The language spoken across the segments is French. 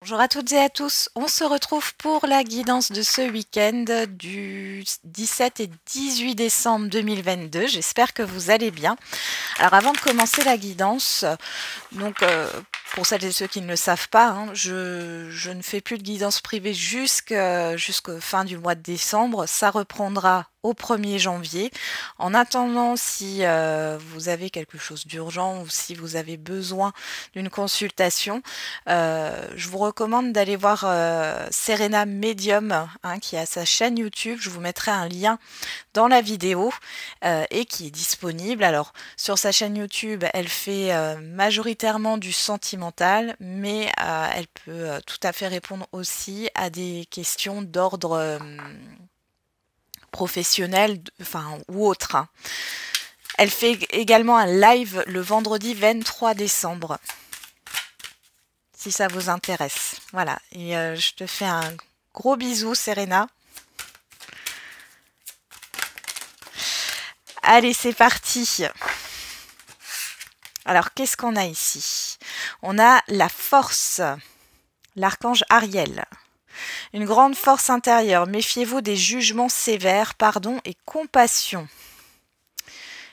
Bonjour à toutes et à tous, on se retrouve pour la guidance de ce week-end du 17 et 18 décembre 2022. J'espère que vous allez bien. Alors avant de commencer la guidance, donc pour celles et ceux qui ne le savent pas, je ne fais plus de guidance privée jusqu'au fin du mois de décembre. Ça reprendra au 1er janvier. En attendant, si vous avez quelque chose d'urgent ou si vous avez besoin d'une consultation, je vous recommande d'aller voir Serena Medium, qui a sa chaîne YouTube. Je vous mettrai un lien dans la vidéo et qui est disponible. Alors sur sa chaîne YouTube, elle fait majoritairement du sentimental, mais elle peut tout à fait répondre aussi à des questions d'ordre professionnel, ou autre. Elle fait également un live le vendredi 23 décembre. Si ça vous intéresse. Voilà. Et je te fais un gros bisou, Serena. Allez, c'est parti. Alors, qu'est-ce qu'on a ici? On a la force, l'archange Ariel. Une grande force intérieure. Méfiez-vous des jugements sévères, pardon et compassion.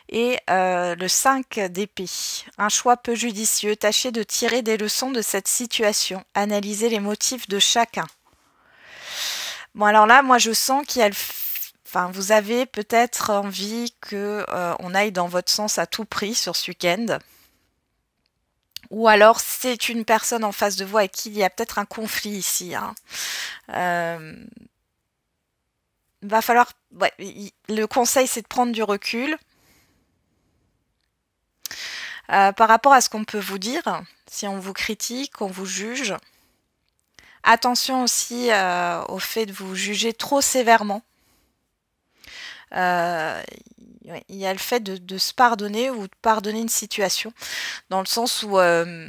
Et le 5 d'épée. Un choix peu judicieux. Tâchez de tirer des leçons de cette situation. Analysez les motifs de chacun. Bon, alors là, moi, je sens qu'il y a vous avez peut-être envie que on aille dans votre sens à tout prix sur ce week-end. Ou alors, c'est une personne en face de vous avec qui il y a peut-être un conflit ici. Va falloir... Ouais, le conseil, c'est de prendre du recul. Par rapport à ce qu'on peut vous dire, si on vous critique, on vous juge. Attention aussi au fait de vous juger trop sévèrement. Il y a le fait de se pardonner ou de pardonner une situation, dans le sens où... alors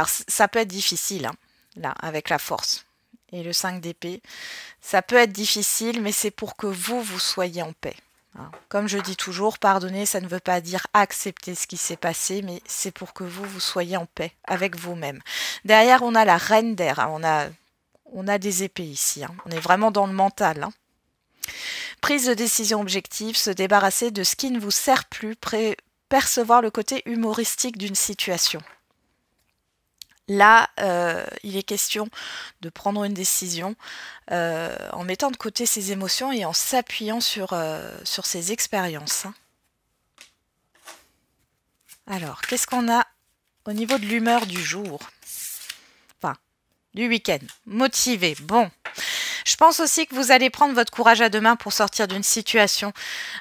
ça peut être difficile, là, avec la force et le 5 d'épée. Ça peut être difficile, mais c'est pour que vous soyez en paix. Comme je dis toujours, pardonner, ça ne veut pas dire accepter ce qui s'est passé, mais c'est pour que vous soyez en paix avec vous-même. Derrière, on a la reine d'air. On a des épées ici. On est vraiment dans le mental. Prise de décision objective, se débarrasser de ce qui ne vous sert plus, percevoir le côté humoristique d'une situation. Là, il est question de prendre une décision en mettant de côté ses émotions et en s'appuyant sur ses expériences. Alors, qu'est-ce qu'on a au niveau de l'humeur du jour? Enfin, du week-end. Motivé. Bon. Je pense aussi que vous allez prendre votre courage à deux mains pour sortir d'une situation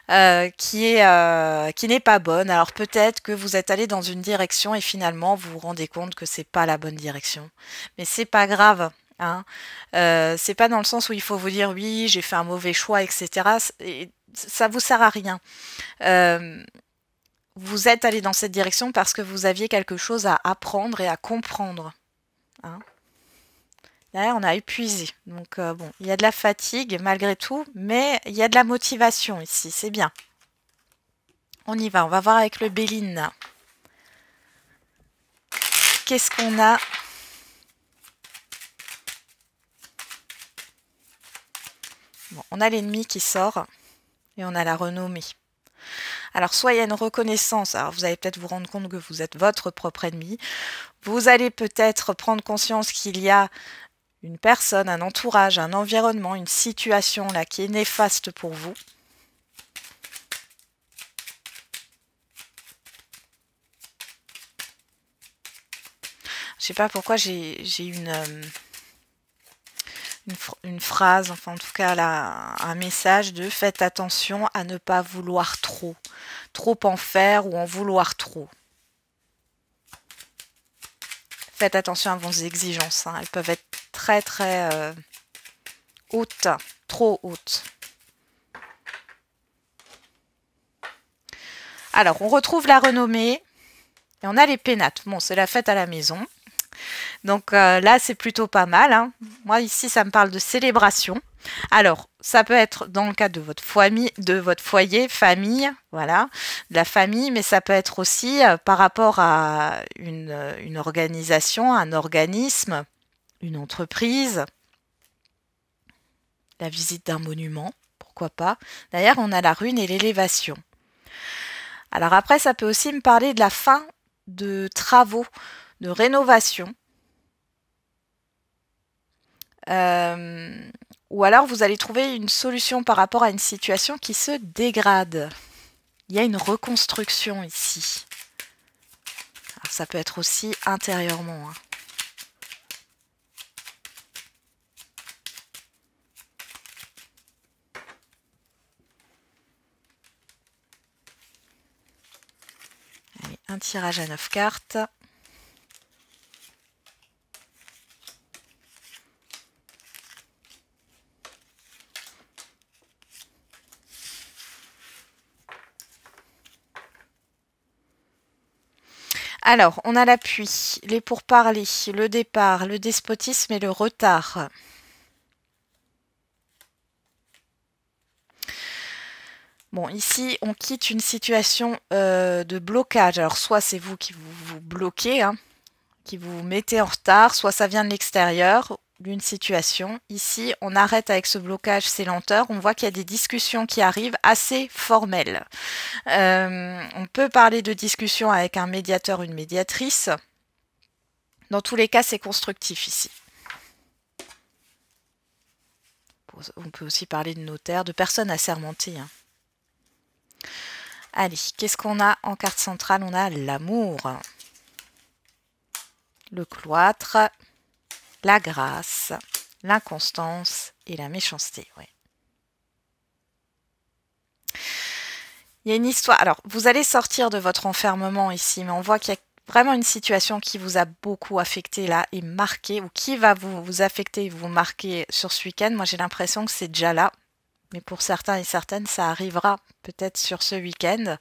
qui n'est pas bonne. Alors peut-être que vous êtes allé dans une direction et finalement vous vous rendez compte que c'est pas la bonne direction. Mais c'est pas grave. C'est pas dans le sens où il faut vous dire oui, j'ai fait un mauvais choix, etc. Et ça vous sert à rien. Vous êtes allé dans cette direction parce que vous aviez quelque chose à apprendre et à comprendre. Là, on a épuisé. Donc, bon, il y a de la fatigue malgré tout, mais il y a de la motivation ici. C'est bien. On y va. On va voir avec le Béline. Qu'est-ce qu'on a? Bon, on a l'ennemi qui sort et on a la renommée. Alors, soit il y a une reconnaissance. Alors, vous allez peut-être vous rendre compte que vous êtes votre propre ennemi. Vous allez peut-être prendre conscience qu'il y a une personne, un entourage, un environnement, une situation là qui est néfaste pour vous. Je sais pas pourquoi j'ai une phrase, enfin en tout cas là, un message de faites attention à ne pas vouloir trop en faire ou en vouloir trop. Faites attention à vos exigences, elles peuvent être très très hautes, trop hautes. Alors on retrouve la renommée et on a les pénates. Bon, c'est la fête à la maison. Donc là, c'est plutôt pas mal, hein. Moi, ici, ça me parle de célébration. Alors, ça peut être dans le cadre de votre foyer, famille, voilà, de la famille, mais ça peut être aussi par rapport à une organisation, un organisme, une entreprise, la visite d'un monument, pourquoi pas. D'ailleurs, on a la ruine et l'élévation. Alors après, ça peut aussi me parler de la fin de travaux, de rénovation. Ou alors vous allez trouver une solution par rapport à une situation qui se dégrade. Il y a une reconstruction ici. Alors ça peut être aussi intérieurement, hein. Allez, un tirage à 9 cartes. Alors, on a l'appui, les pourparlers, le départ, le despotisme et le retard. Bon, ici, on quitte une situation de blocage. Alors, soit c'est vous qui vous bloquez, hein, qui vous mettez en retard, soit ça vient de l'extérieur d'une situation. Ici, on arrête avec ce blocage, ces lenteurs. On voit qu'il y a des discussions qui arrivent assez formelles. On peut parler de discussion avec un médiateur, une médiatrice. Dans tous les cas, c'est constructif ici. On peut aussi parler de notaire, de personnes assermentées, hein. Allez, qu'est-ce qu'on a en carte centrale? On a l'amour, le cloître, la grâce, l'inconstance et la méchanceté. Ouais. Il y a une histoire. Alors, vous allez sortir de votre enfermement ici, mais on voit qu'il y a vraiment une situation qui vous a beaucoup affecté là et marqué, ou qui va vous affecter et vous marquer sur ce week-end. Moi, j'ai l'impression que c'est déjà là. Mais pour certains et certaines, ça arrivera peut-être sur ce week-end.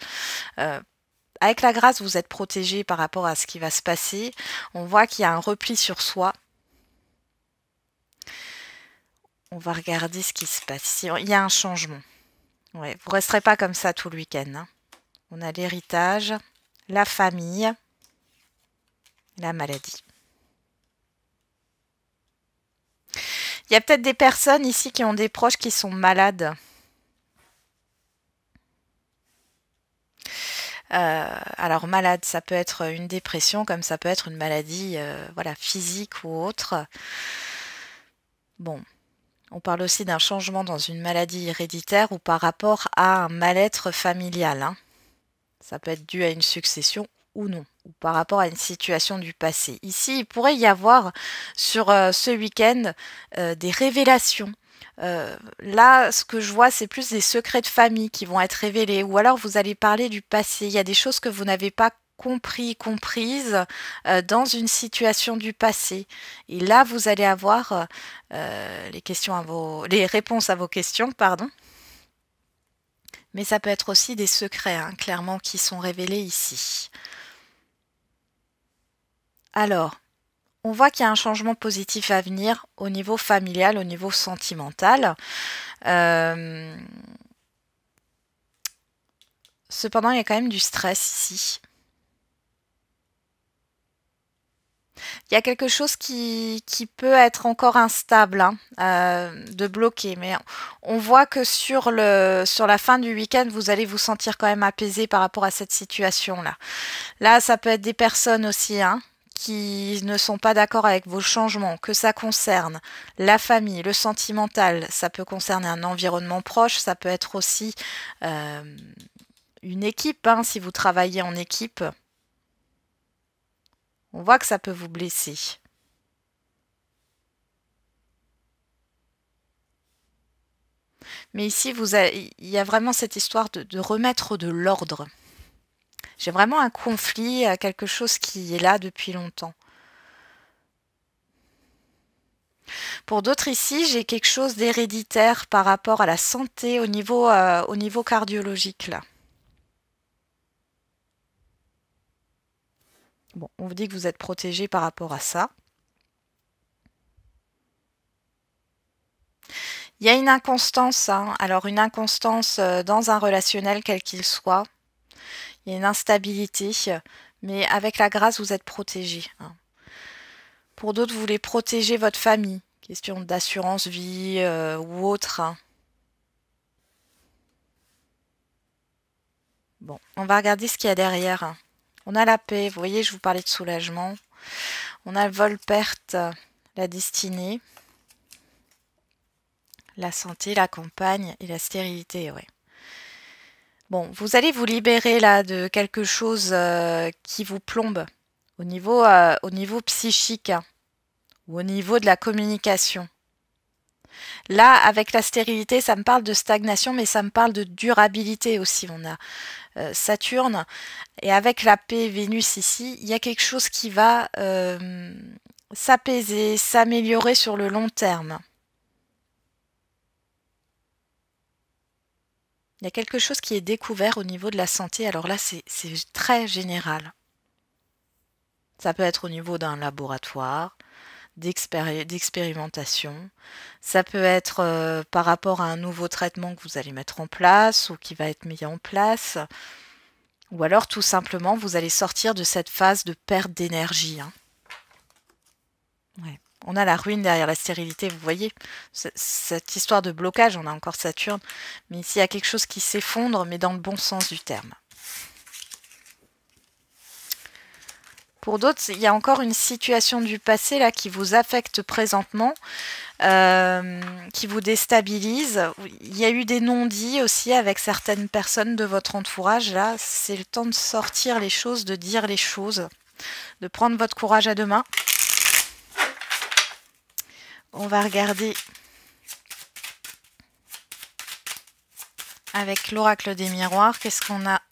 Avec la grâce, vous êtes protégé par rapport à ce qui va se passer. On voit qu'il y a un repli sur soi. On va regarder ce qui se passe ici. Il y a un changement. Ouais, vous ne resterez pas comme ça tout le week-end, hein. On a l'héritage, la famille, la maladie. Il y a peut-être des personnes ici qui ont des proches qui sont malades. Alors malade, ça peut être une dépression, comme ça peut être une maladie voilà, physique ou autre. Bon, on parle aussi d'un changement dans une maladie héréditaire ou par rapport à un mal-être familial, hein. Ça peut être dû à une succession ou non, ou par rapport à une situation du passé. Ici, il pourrait y avoir sur ce week-end des révélations. Là, ce que je vois, c'est plus des secrets de famille qui vont être révélés, ou alors vous allez parler du passé. Il y a des choses que vous n'avez pas comprises dans une situation du passé. Et là, vous allez avoir les réponses à vos questions, pardon. Mais ça peut être aussi des secrets, hein, clairement, qui sont révélés ici. Alors, on voit qu'il y a un changement positif à venir au niveau familial, au niveau sentimental. Cependant, il y a quand même du stress ici. Il y a quelque chose qui peut être encore instable, hein, de bloqué, mais on voit que sur la fin du week-end, vous allez vous sentir quand même apaisé par rapport à cette situation-là. Là, ça peut être des personnes aussi, hein, qui ne sont pas d'accord avec vos changements, que ça concerne la famille, le sentimental, ça peut concerner un environnement proche, ça peut être aussi une équipe, hein, si vous travaillez en équipe. On voit que ça peut vous blesser. Mais ici, il y a vraiment cette histoire de remettre de l'ordre. J'ai vraiment un conflit, quelque chose qui est là depuis longtemps. Pour d'autres ici, j'ai quelque chose d'héréditaire par rapport à la santé au niveau cardiologique là. Bon, on vous dit que vous êtes protégé par rapport à ça. Il y a une inconstance, hein. Alors une inconstance dans un relationnel quel qu'il soit. Il y a une instabilité, mais avec la grâce, vous êtes protégé, hein. Pour d'autres, vous voulez protéger votre famille. Question d'assurance vie ou autre, hein. Bon, on va regarder ce qu'il y a derrière. On a la paix, vous voyez, je vous parlais de soulagement. On a le vol-perte, la destinée, la santé, la campagne et la stérilité, ouais. Bon, vous allez vous libérer là de quelque chose qui vous plombe au niveau psychique, hein, ou au niveau de la communication. Là, avec la stérilité, ça me parle de stagnation, mais ça me parle de durabilité aussi. On a Saturne, et avec la paix Vénus ici, il y a quelque chose qui va s'apaiser, s'améliorer sur le long terme. Il y a quelque chose qui est découvert au niveau de la santé. Alors là, c'est très général. Ça peut être au niveau d'un laboratoire, d'expérimentation. Ça peut être par rapport à un nouveau traitement que vous allez mettre en place ou qui va être mis en place. Ou alors tout simplement, vous allez sortir de cette phase de perte d'énergie, hein. Ouais. On a la ruine derrière la stérilité, vous voyez, cette histoire de blocage, on a encore Saturne, mais ici il y a quelque chose qui s'effondre, mais dans le bon sens du terme. Pour d'autres, il y a encore une situation du passé là qui vous affecte présentement, qui vous déstabilise. Il y a eu des non-dits aussi avec certaines personnes de votre entourage. Là, c'est le temps de sortir les choses, de dire les choses, de prendre votre courage à deux mains. On va regarder avec l'oracle des miroirs, qu'est-ce qu'on a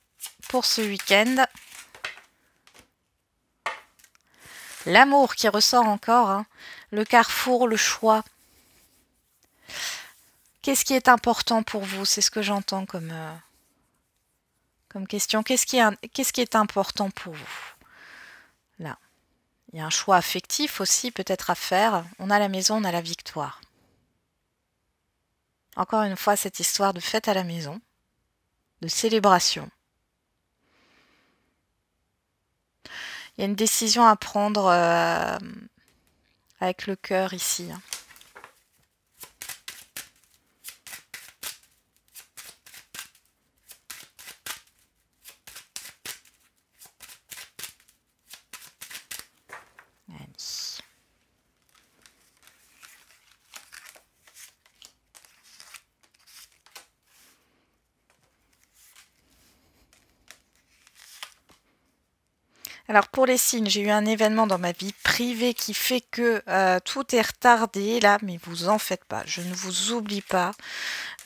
pour ce week-end. L'amour qui ressort encore, hein. Le carrefour, le choix. Qu'est-ce qui est important pour vous? C'est ce que j'entends comme question. Qu'est-ce qui est important pour vous? Là. Il y a un choix affectif aussi peut-être à faire. On a la maison, on a la victoire. Encore une fois, cette histoire de fête à la maison, de célébration. Il y a une décision à prendre avec le cœur ici, hein. Allez. Alors pour les signes, j'ai eu un événement dans ma vie privée qui fait que tout est retardé là, mais vous en faites pas, je ne vous oublie pas.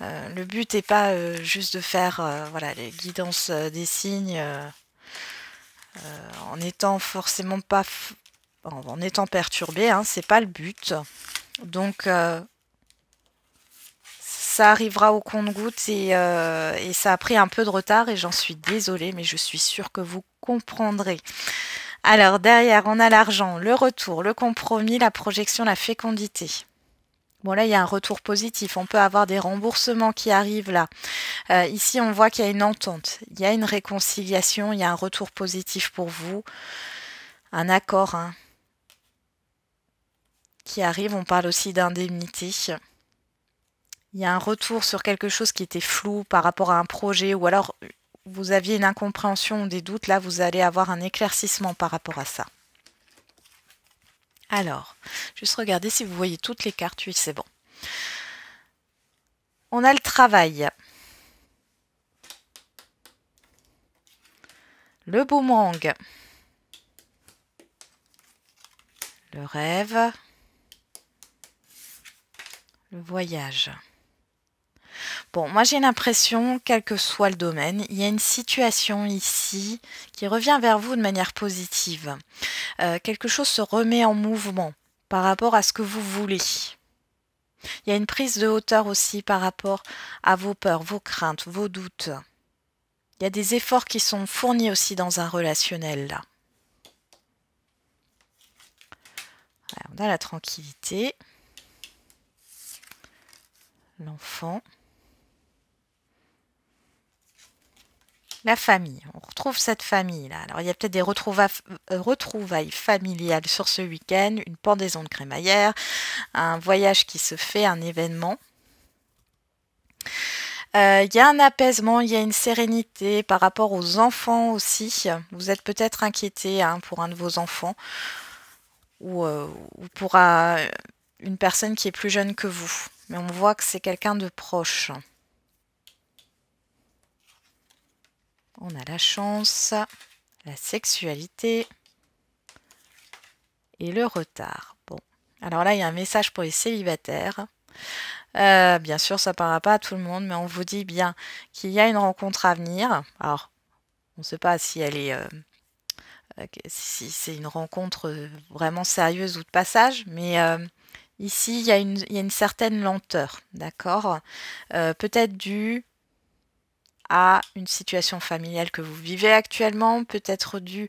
Le but n'est pas juste de faire voilà, les guidances des signes en étant forcément pas en étant perturbé, hein, c'est pas le but. Donc ça arrivera au compte-gouttes et ça a pris un peu de retard et j'en suis désolée, mais je suis sûre que vous comprendrez. Alors derrière, on a l'argent, le retour, le compromis, la projection, la fécondité. Bon là, il y a un retour positif. On peut avoir des remboursements qui arrivent là. Ici, on voit qu'il y a une entente. Il y a une réconciliation, il y a un retour positif pour vous. Un accord, hein, qui arrive. On parle aussi d'indemnité. Il y a un retour sur quelque chose qui était flou par rapport à un projet ou alors vous aviez une incompréhension ou des doutes. Là, vous allez avoir un éclaircissement par rapport à ça. Alors, juste regarder si vous voyez toutes les cartes. Oui, c'est bon. On a le travail. Le boomerang. Le rêve. Le voyage. Bon, moi j'ai l'impression, quel que soit le domaine, il y a une situation ici qui revient vers vous de manière positive. Quelque chose se remet en mouvement par rapport à ce que vous voulez. Il y a une prise de hauteur aussi par rapport à vos peurs, vos craintes, vos doutes. Il y a des efforts qui sont fournis aussi dans un relationnel là. Voilà, on a la tranquillité. L'enfant. La famille. On retrouve cette famille-là. Alors, il y a peut-être des retrouvailles familiales sur ce week-end, une pendaison de crémaillère, un voyage qui se fait, un événement. Il y a un apaisement, il y a une sérénité par rapport aux enfants aussi. Vous êtes peut-être inquiété pour un de vos enfants ou pour une personne qui est plus jeune que vous. Mais on voit que c'est quelqu'un de proche. On a la chance, la sexualité et le retard. Bon, alors là, il y a un message pour les célibataires. Bien sûr, ça ne parlera pas à tout le monde, mais on vous dit bien qu'il y a une rencontre à venir. Alors, on ne sait pas si elle est, si c'est une rencontre vraiment sérieuse ou de passage, mais ici, il y a une certaine lenteur, d'accord? Peut-être due à une situation familiale que vous vivez actuellement, peut-être dû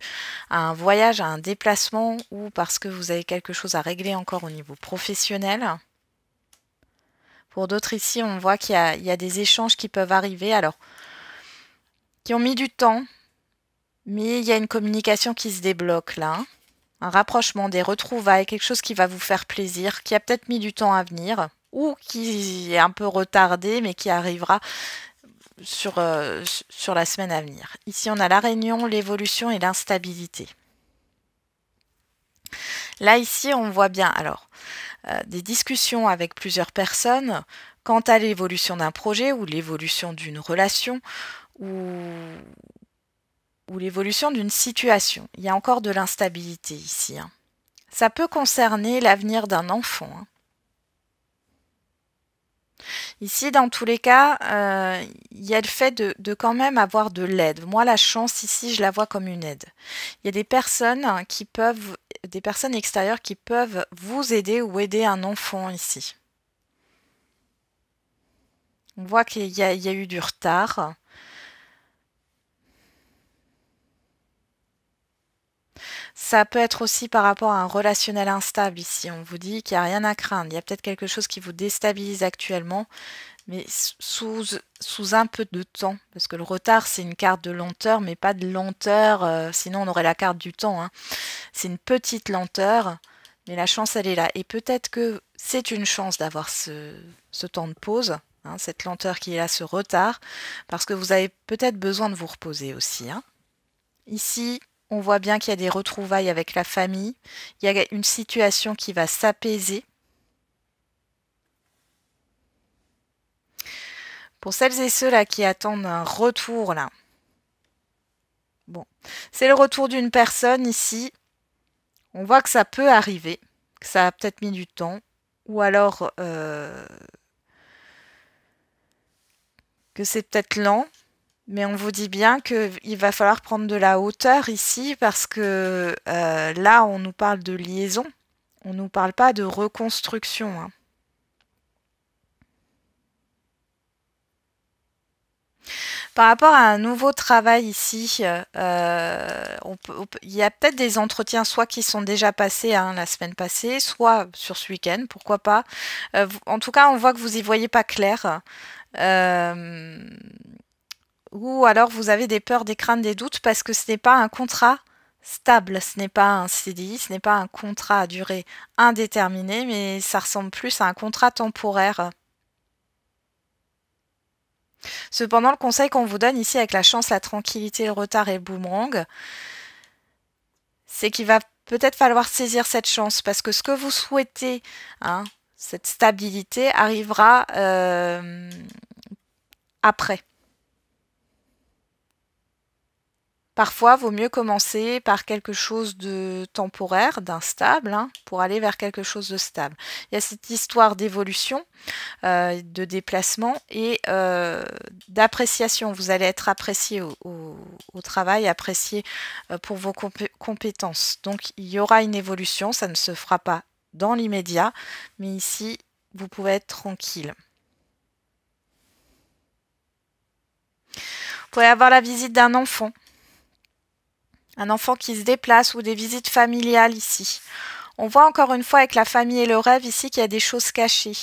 à un voyage, à un déplacement, ou parce que vous avez quelque chose à régler encore au niveau professionnel. Pour d'autres ici, on voit qu'il y a des échanges qui peuvent arriver, alors qui ont mis du temps, mais il y a une communication qui se débloque là. Un rapprochement, des retrouvailles, quelque chose qui va vous faire plaisir, qui a peut-être mis du temps à venir, ou qui est un peu retardé, mais qui arrivera sur la semaine à venir. Ici, on a la réunion, l'évolution et l'instabilité. Là, ici, on voit bien alors des discussions avec plusieurs personnes quant à l'évolution d'un projet ou l'évolution d'une relation ou l'évolution d'une situation. Il y a encore de l'instabilité ici. Ça peut concerner l'avenir d'un enfant. Ici, dans tous les cas, il y a le fait de quand même avoir de l'aide. Moi, la chance, ici, je la vois comme une aide. Il y a des personnes des personnes extérieures qui peuvent vous aider ou aider un enfant ici. On voit qu'il y a eu du retard. Ça peut être aussi par rapport à un relationnel instable ici. On vous dit qu'il n'y a rien à craindre. Il y a peut-être quelque chose qui vous déstabilise actuellement, mais sous un peu de temps. Parce que le retard, c'est une carte de lenteur, mais pas de lenteur. Sinon, on aurait la carte du temps. C'est une petite lenteur, mais la chance, elle est là. Et peut-être que c'est une chance d'avoir ce temps de pause, cette lenteur qui est là, ce retard, parce que vous avez peut-être besoin de vous reposer aussi. Ici, on voit bien qu'il y a des retrouvailles avec la famille. Il y a une situation qui va s'apaiser. Pour celles et ceux-là qui attendent un retour, là. Bon, c'est le retour d'une personne ici. On voit que ça peut arriver, que ça a peut-être mis du temps. Ou alors que c'est peut-être lent. Mais on vous dit bien qu'il va falloir prendre de la hauteur ici parce que là, on nous parle de liaison. On ne nous parle pas de reconstruction. Par rapport à un nouveau travail ici, il y a peut-être des entretiens soit qui sont déjà passés la semaine passée, soit sur ce week-end, pourquoi pas. En tout cas, on voit que vous n'y voyez pas clair. Ou alors vous avez des peurs, des craintes, des doutes parce que ce n'est pas un contrat stable, ce n'est pas un CDI, ce n'est pas un contrat à durée indéterminée, mais ça ressemble plus à un contrat temporaire. Cependant, le conseil qu'on vous donne ici avec la chance, la tranquillité, le retard et le boomerang, c'est qu'il va peut-être falloir saisir cette chance parce que ce que vous souhaitez, cette stabilité, arrivera après. Parfois, il vaut mieux commencer par quelque chose de temporaire, d'instable, pour aller vers quelque chose de stable. Il y a cette histoire d'évolution, de déplacement et d'appréciation. Vous allez être apprécié au travail, apprécié pour vos compétences. Donc, il y aura une évolution, ça ne se fera pas dans l'immédiat, mais ici, vous pouvez être tranquille. Vous pouvez avoir la visite d'un enfant. Un enfant qui se déplace ou des visites familiales ici. On voit encore une fois avec la famille et le rêve ici qu'il y a des choses cachées.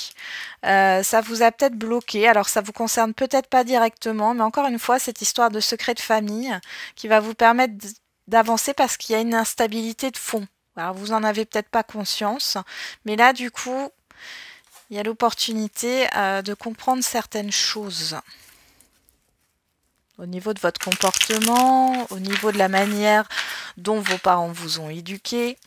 Ça vous a peut-être bloqué. Alors ça vous concerne peut-être pas directement, mais encore une fois, cette histoire de secret de famille qui va vous permettre d'avancer parce qu'il y a une instabilité de fond. Alors vous en avez peut-être pas conscience, mais là du coup, il y a l'opportunité de comprendre certaines choses. Au niveau de votre comportement, au niveau de la manière dont vos parents vous ont éduqué.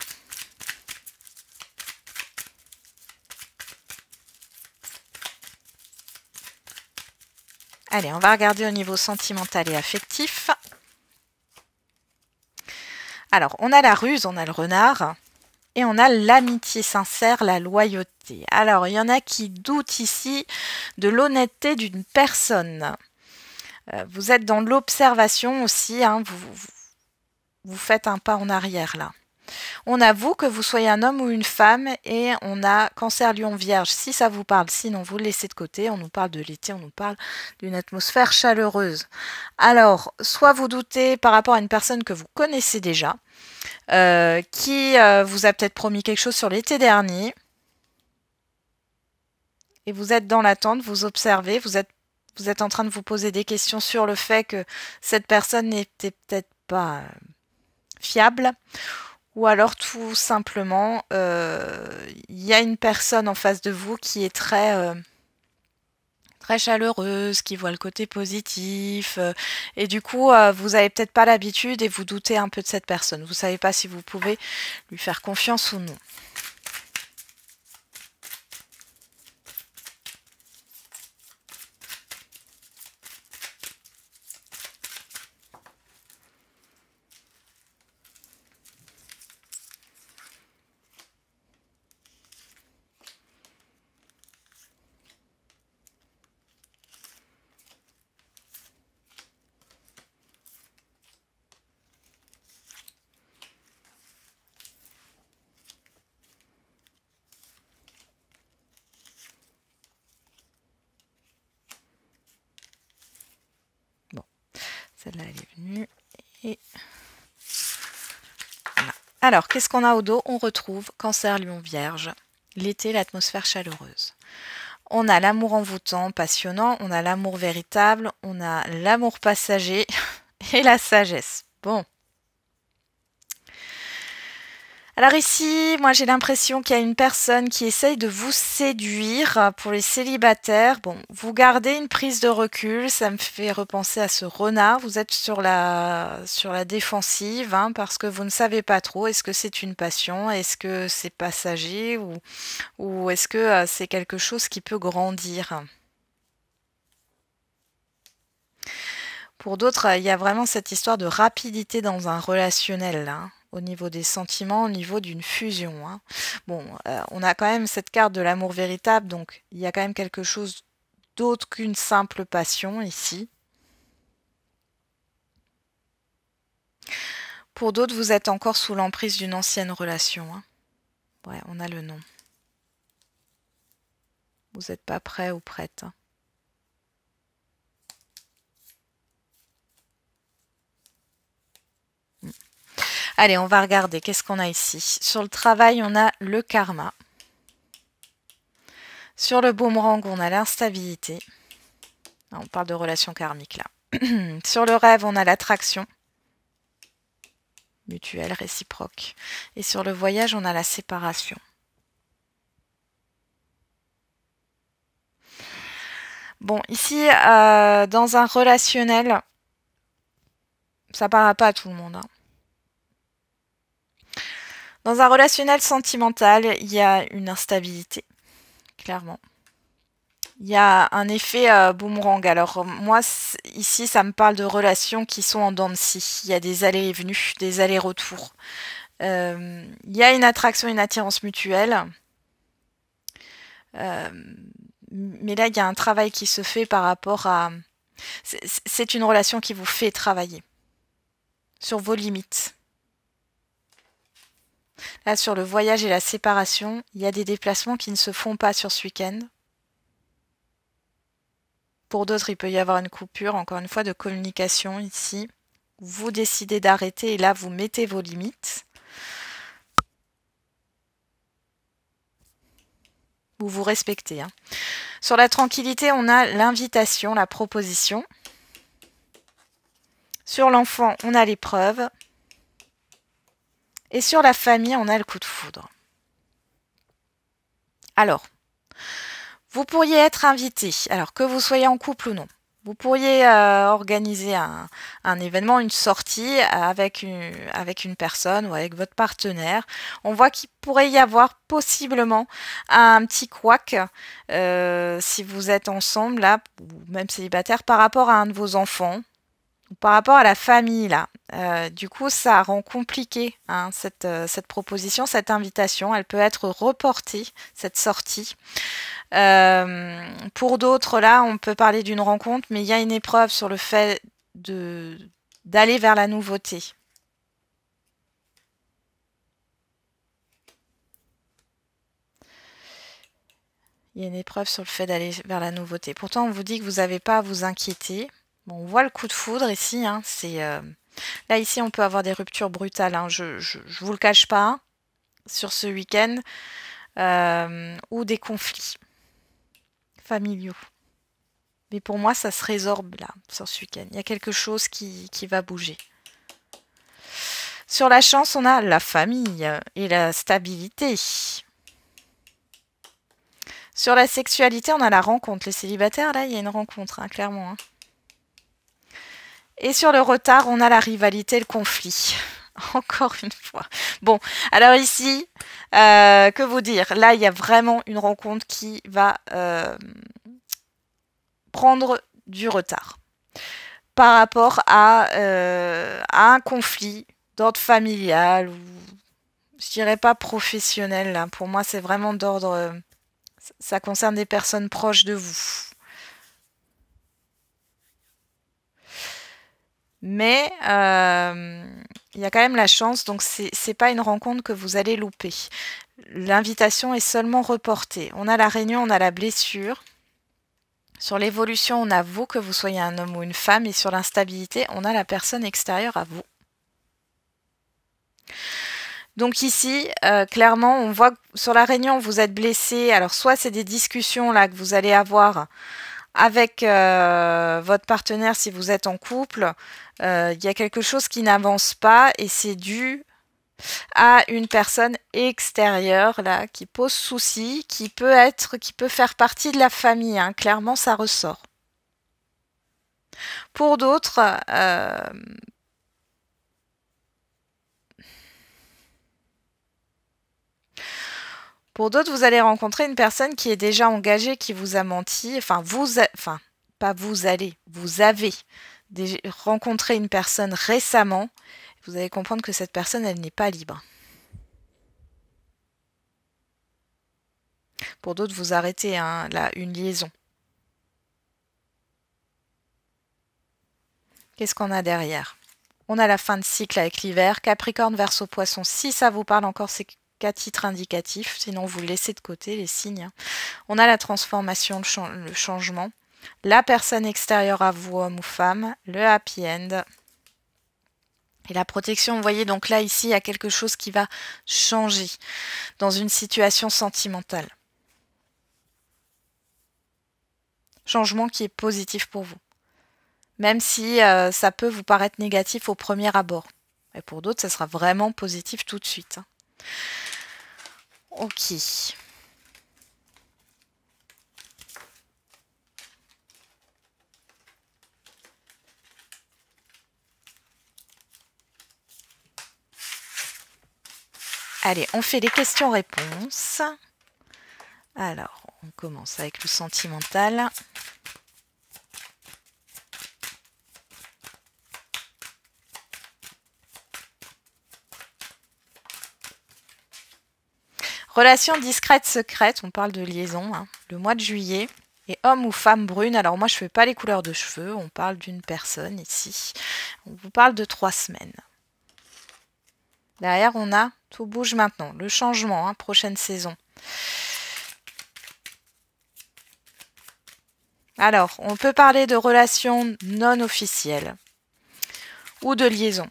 Allez, on va regarder au niveau sentimental et affectif. Alors, on a la ruse, on a le renard, et on a l'amitié sincère, la loyauté. Alors, il y en a qui doutent ici de l'honnêteté d'une personne. Vous êtes dans l'observation aussi, hein, vous faites un pas en arrière là. On avoue que vous soyez un homme ou une femme et on a Cancer, Lion, Vierge si ça vous parle, sinon vous le laissez de côté. On nous parle de l'été, on nous parle d'une atmosphère chaleureuse. Alors, soit vous doutez par rapport à une personne que vous connaissez déjà, qui vous a peut-être promis quelque chose sur l'été dernier, et vous êtes dans l'attente, vous observez, vous êtes en train de vous poser des questions sur le fait que cette personne n'était peut-être pas fiable, ou alors tout simplement, il y a une personne en face de vous qui est très chaleureuse, qui voit le côté positif, et du coup, vous n'avez peut-être pas l'habitude et vous doutez un peu de cette personne. Vous ne savez pas si vous pouvez lui faire confiance ou non. Bon, celle-là, elle est venue. Et voilà. Alors, qu'est-ce qu'on a au dos? On retrouve Cancer, Lion, Vierge. L'été, l'atmosphère chaleureuse. On a l'amour envoûtant, passionnant. On a l'amour véritable. On a l'amour passager et la sagesse. Bon. Alors ici, moi j'ai l'impression qu'il y a une personne qui essaye de vous séduire. Pour les célibataires, bon, vous gardez une prise de recul, ça me fait repenser à ce renard. Vous êtes sur la défensive, hein, parce que vous ne savez pas trop, est-ce que c'est une passion, est-ce que c'est passager ou est-ce que c'est quelque chose qui peut grandir. Pour d'autres, il y a vraiment cette histoire de rapidité dans un relationnel, là, hein, au niveau des sentiments, au niveau d'une fusion. Hein. Bon, on a quand même cette carte de l'amour véritable, donc il y a quand même quelque chose d'autre qu'une simple passion ici. Pour d'autres, vous êtes encore sous l'emprise d'une ancienne relation. Hein. Ouais, on a le nom. Vous n'êtes pas prêt ou prête. Hein. Allez, on va regarder. Qu'est-ce qu'on a ici? Sur le travail, on a le karma. Sur le boomerang, on a l'instabilité. On parle de relation karmique là. Sur le rêve, on a l'attraction. Mutuelle, réciproque. Et sur le voyage, on a la séparation. Bon, ici, dans un relationnel, ça ne parlera pas à tout le monde. Hein. Dans un relationnel sentimental, il y a une instabilité, clairement. Il y a un effet boomerang. Alors moi, ici, ça me parle de relations qui sont en dents de scie. Il y a des allées et venues, des allers-retours. Il y a une attraction, une attirance mutuelle. Mais là, il y a un travail qui se fait par rapport à... C'est une relation qui vous fait travailler sur vos limites. Là, sur le voyage et la séparation, il y a des déplacements qui ne se font pas sur ce week-end. Pour d'autres, il peut y avoir une coupure, encore une fois, de communication ici. Vous décidez d'arrêter et là, vous mettez vos limites. Vous vous respectez. Hein. Sur la tranquillité, on a l'invitation, la proposition. Sur l'enfant, on a l'épreuve. Et sur la famille, on a le coup de foudre. Alors, vous pourriez être invité, alors que vous soyez en couple ou non. Vous pourriez organiser un événement, une sortie avec une personne ou avec votre partenaire. On voit qu'il pourrait y avoir possiblement un petit couac si vous êtes ensemble, là, ou même célibataire, par rapport à un de vos enfants, ou par rapport à la famille, là. Du coup, ça rend compliqué hein, cette proposition, cette invitation. Elle peut être reportée, cette sortie. Pour d'autres, là, on peut parler d'une rencontre, mais il y a une épreuve sur le fait d'aller vers la nouveauté. Il y a une épreuve sur le fait d'aller vers la nouveauté. Pourtant, on vous dit que vous n'avez pas à vous inquiéter. Bon, on voit le coup de foudre ici. Hein, là, ici, on peut avoir des ruptures brutales. Hein, je vous le cache pas hein, sur ce week-end. Ou des conflits familiaux. Mais pour moi, ça se résorbe là, sur ce week-end. Il y a quelque chose qui va bouger. Sur la chance, on a la famille et la stabilité. Sur la sexualité, on a la rencontre. Les célibataires, là, il y a une rencontre, hein, clairement. Hein. Et sur le retard, on a la rivalité, le conflit. Encore une fois. Bon, alors ici, que vous dire? Là, il y a vraiment une rencontre qui va prendre du retard par rapport à un conflit d'ordre familial ou je dirais pas professionnel. Là. Pour moi, c'est vraiment d'ordre... ça concerne des personnes proches de vous. Mais il y a quand même la chance, donc c'est pas une rencontre que vous allez louper. L'invitation est seulement reportée. On a la réunion, on a la blessure. Sur l'évolution, on a vous, que vous soyez un homme ou une femme. Et sur l'instabilité, on a la personne extérieure à vous. Donc ici, clairement, on voit que sur la réunion, vous êtes blessé. Alors soit c'est des discussions là que vous allez avoir avec votre partenaire si vous êtes en couple. Il y a quelque chose qui n'avance pas et c'est dû à une personne extérieure là qui pose souci, qui peut faire partie de la famille. Hein. Clairement, ça ressort. Pour d'autres, vous allez rencontrer une personne qui est déjà engagée, qui vous a menti. Pas vous allez, vous avez rencontré une personne récemment. Vous allez comprendre que cette personne, elle n'est pas libre. Pour d'autres, vous arrêtez hein, là une liaison. Qu'est-ce qu'on a derrière? On a la fin de cycle avec l'hiver. Capricorne, Verseau, Poisson. Si ça vous parle encore, c'est qu'à titre indicatif. Sinon, vous le laissez de côté, les signes. On a la transformation, le changement. La personne extérieure à vous, homme ou femme. Le happy end. Et la protection, vous voyez, donc là, ici, il y a quelque chose qui va changer dans une situation sentimentale. Changement qui est positif pour vous. Même si ça peut vous paraître négatif au premier abord. Et pour d'autres, ça sera vraiment positif tout de suite. Hein. Ok. Allez, on fait les questions-réponses. Alors, on commence avec le sentimental. Relation discrète, secrète, on parle de liaison, hein, le mois de juillet. Et homme ou femme brune, alors moi je ne fais pas les couleurs de cheveux, on parle d'une personne ici. On vous parle de 3 semaines. Derrière, on a tout bouge maintenant. Le changement, hein, prochaine saison. Alors, on peut parler de relations non officielles ou de liaison.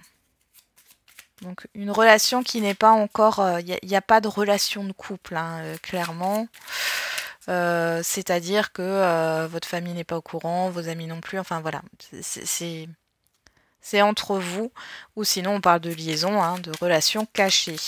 Donc, une relation qui n'est pas encore... Il n'y a pas de relation de couple, hein, clairement. C'est-à-dire que votre famille n'est pas au courant, vos amis non plus, enfin voilà, c'est entre vous, ou sinon on parle de liaison, hein, de relations cachées.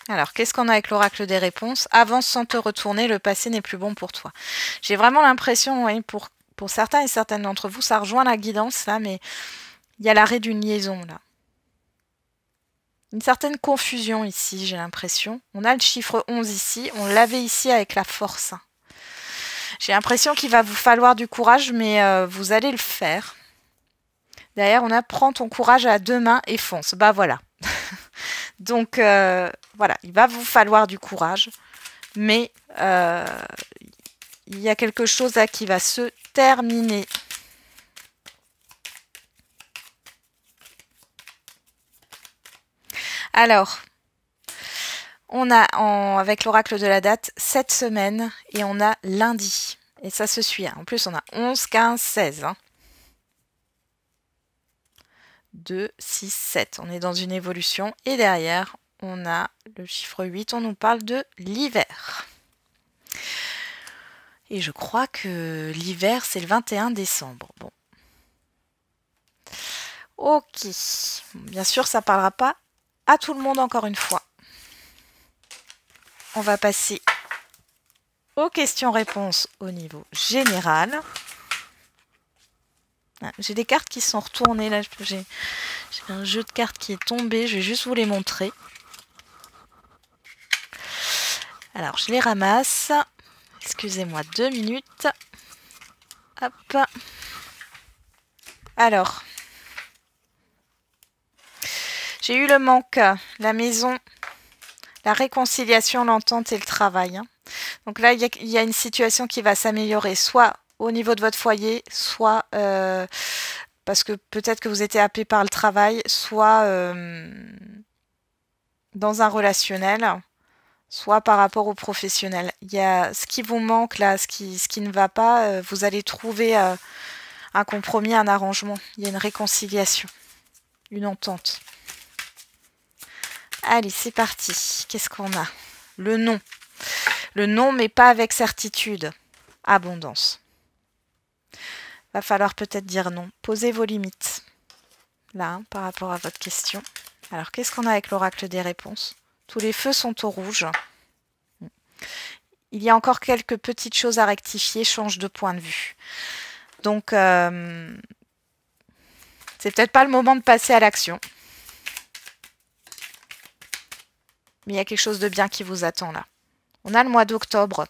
Alors, qu'est-ce qu'on a avec l'oracle des réponses? Avance sans te retourner, le passé n'est plus bon pour toi. J'ai vraiment l'impression, oui, pour certains et certaines d'entre vous, ça rejoint la guidance, là, mais il y a l'arrêt d'une liaison, là. Une certaine confusion ici, j'ai l'impression. On a le chiffre 11 ici, on l'avait ici avec la force. J'ai l'impression qu'il va vous falloir du courage, mais vous allez le faire. Derrière, on a « prends ton courage à deux mains et fonce ». Bah voilà. Donc, voilà, il va vous falloir du courage, mais il y a quelque chose là qui va se terminer. Alors, on a avec l'oracle de la date 7 semaines et on a lundi. Et ça se suit. Hein. En plus, on a 11, 15, 16. Hein. 2, 6, 7. On est dans une évolution. Et derrière, on a le chiffre 8. On nous parle de l'hiver. Et je crois que l'hiver, c'est le 21 décembre. Bon. Ok. Bien sûr, ça ne parlera pas à tout le monde encore une fois. On va passer aux questions-réponses au niveau général. J'ai des cartes qui sont retournées. Là, j'ai un jeu de cartes qui est tombé. Je vais juste vous les montrer. Alors, je les ramasse. Excusez-moi 2 minutes. Hop. Alors, j'ai eu le manque, la maison, la réconciliation, l'entente et le travail. Donc là, il y a une situation qui va s'améliorer, soit au niveau de votre foyer, soit parce que peut-être que vous étiez happé par le travail, soit dans un relationnel, soit par rapport au professionnel. Il y a ce qui vous manque là, ce qui ne va pas, vous allez trouver un compromis, un arrangement. Il y a une réconciliation, une entente. Allez, c'est parti. Qu'est-ce qu'on a? Le non. Le non, mais pas avec certitude. Abondance. Va falloir peut-être dire non. Posez vos limites. Là, hein, par rapport à votre question. Alors, qu'est-ce qu'on a avec l'oracle des réponses? Tous les feux sont au rouge. Il y a encore quelques petites choses à rectifier. Change de point de vue. Donc, c'est peut-être pas le moment de passer à l'action. Mais il y a quelque chose de bien qui vous attend là. On a le mois d'octobre.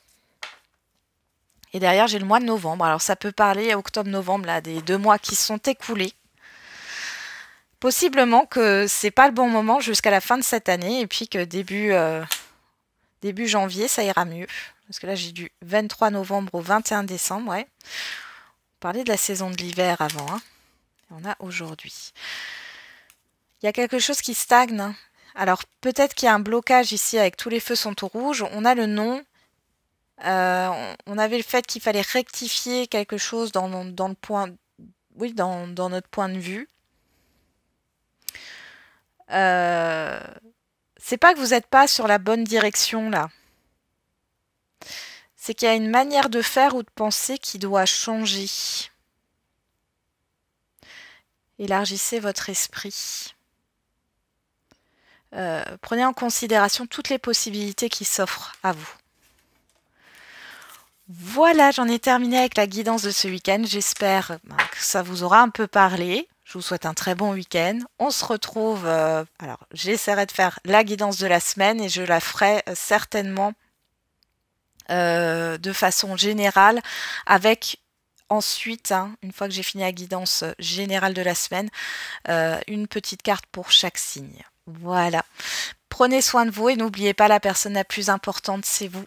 Et derrière, j'ai le mois de novembre. Alors, ça peut parler octobre-novembre, là, des 2 mois qui sont écoulés. Possiblement que c'est pas le bon moment jusqu'à la fin de cette année. Et puis que début janvier, ça ira mieux. Parce que là, j'ai du 23 novembre au 21 décembre. Ouais. On parlait de la saison de l'hiver avant. Hein. Et on a aujourd'hui. Il y a quelque chose qui stagne. Hein. Alors, peut-être qu'il y a un blocage ici avec tous les feux sont au rouge. On a le non. On avait le fait qu'il fallait rectifier quelque chose dans le point, oui, dans notre point de vue. C'est pas que vous n'êtes pas sur la bonne direction là. C'est qu'il y a une manière de faire ou de penser qui doit changer. Élargissez votre esprit. Prenez en considération toutes les possibilités qui s'offrent à vous. Voilà, j'en ai terminé avec la guidance de ce week-end. J'espère que ça vous aura un peu parlé. Je vous souhaite un très bon week-end. On se retrouve... alors, j'essaierai de faire la guidance de la semaine et je la ferai certainement de façon générale avec ensuite, hein, une fois que j'ai fini la guidance générale de la semaine, une petite carte pour chaque signe. Voilà. Prenez soin de vous et n'oubliez pas, la personne la plus importante, c'est vous.